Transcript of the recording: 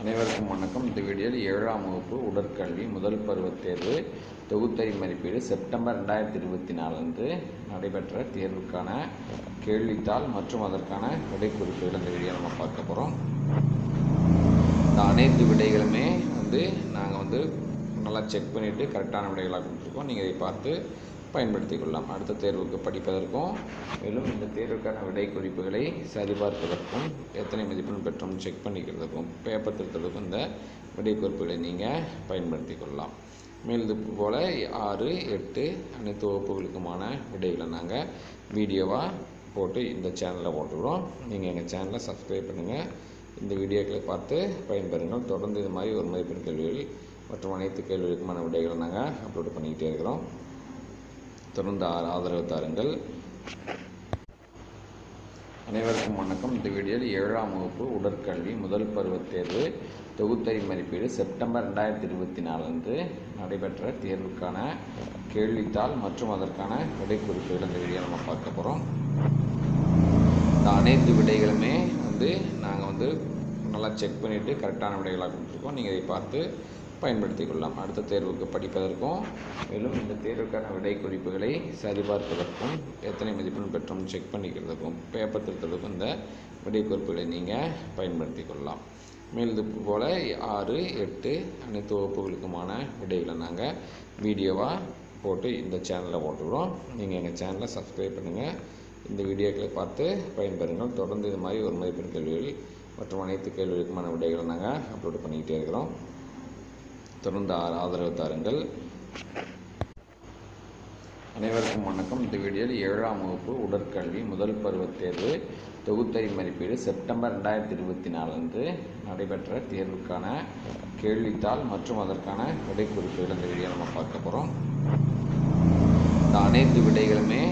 அனைவருக்கும் வணக்கம். இந்த வீடியோவில் 7ஆம் வகுப்பு உடற்கல்வி முதல் பருவத் தேர்வு தொகுத்தறி மதிப்பீடு செப்டம்பர் 2024 அன்று நடைபெற்ற தேர்வுக்கான கேள்வித்தாள் மற்றும் அதற்கான விடை குறிப்புகள் இந்த வீடியோ நம்ம பார்க்க போகிறோம். இந்த அனைத்து விடைகளுமே நாங்கள் நல்லா செக் பண்ணிவிட்டு கரெக்டான விடைகளாக கொடுத்துருக்கோம். நீங்கள் இதை பார்த்து பயன்படுத்தி கொள்ளலாம். அடுத்த தேர்வுக்கு படிப்பதற்கும் மேலும் இந்த தேர்வுக்கான விடை குறிப்புகளை சரிபார்ப்பதற்கும் எத்தனை மதிப்பெண் பெற்றோம் செக் பண்ணிக்கிறதுக்கும் பேப்பர் திருத்தலுக்கும் இந்த விடை குறிப்புகளை நீங்கள் பயன்படுத்தி கொள்ளலாம். மேலும் இது போல் 6, 8 அனைத்து வகுப்புகளுக்குமான விடைகளை நாங்கள் வீடியோவாக போட்டு இந்த சேனலில் போட்டுக்கிறோம். நீங்கள் எங்கள் சேனலை சப்ஸ்கிரைப் பண்ணுங்கள். இந்த வீடியோக்களை பார்த்து பயன்பெறுங்கள். தொடர்ந்து இது மாதிரி ஒரு மதிப்பெண் கேள்விகள் மற்றும் அனைத்து கேள்விகளுக்குமான விடைகளை நாங்கள் அப்லோட் பண்ணிக்கிட்டே இருக்கிறோம். தொடர்ந்து ஆதரவு தாருங்கள். அனைவருக்கும் வணக்கம். இந்த வீடியோவில் 7ஆம் வகுப்பு உடற்கல்வி முதல் பருவத் தேர்வு தொகுத்தறி மதிப்பீடு செப்டம்பர் 2024 அன்று நடைபெற்ற தேர்வுக்கான கேள்வித்தாள் மற்றும் அதற்கான விடை குறிப்புகள் இந்த வீடியோ நம்ம பார்க்க போகிறோம். இந்த அனைத்து விடைகளுமே நாங்கள் நல்லா செக் பண்ணிவிட்டு கரெக்டான விடைகளாக கொடுத்துருக்கோம். நீங்கள் இதை பார்த்து பயன்படுத்தி கொள்ளலாம். அடுத்த தேர்வுக்கு படிப்பதற்கும் மேலும் இந்த தேர்வுக்கான விடை குறிப்புகளை சரிபார்ப்பதற்கும் எத்தனை மதிப்பெண் பெற்றோம் செக் பண்ணிக்கிறதுக்கும் பேப்பர் திருத்தலுக்கும் இந்த விடை குறிப்புகளை நீங்கள் பயன்படுத்தி கொள்ளலாம். மேலும் இது போல் 6, 8 அனைத்து வகுப்புகளுக்குமான விடைகளை நாங்கள் வீடியோவாக போட்டு இந்த சேனலில் போட்டுக்கிறோம். நீங்கள் எங்கள் சேனலை சப்ஸ்கிரைப் பண்ணுங்கள். இந்த வீடியோக்களை பார்த்து பயன்பெறுங்கள். தொடர்ந்து இது மாதிரி ஒரு மதிப்பெண் கேள்விகள் மற்றும் அனைத்து கேள்விகளுக்குமான விடைகளை நாங்கள் அப்லோட் பண்ணிக்கிட்டே இருக்கிறோம். தொடர்ந்து ஆதரவு தாருங்கள். அனைவருக்கும் வணக்கம். இந்த வீடியோவில் 7ஆம் வகுப்பு உடற்கல்வி முதல் பருவத் தேர்வு தொகுத்தறி மதிப்பீடு செப்டம்பர் 2024 அன்று நடைபெற்ற தேர்வுக்கான கேள்வித்தாள் மற்றும் அதற்கான விடை குறிப்புகள் இந்த வீடியோ நம்ம பார்க்க போகிறோம். இந்த அனைத்து விடைகளுமே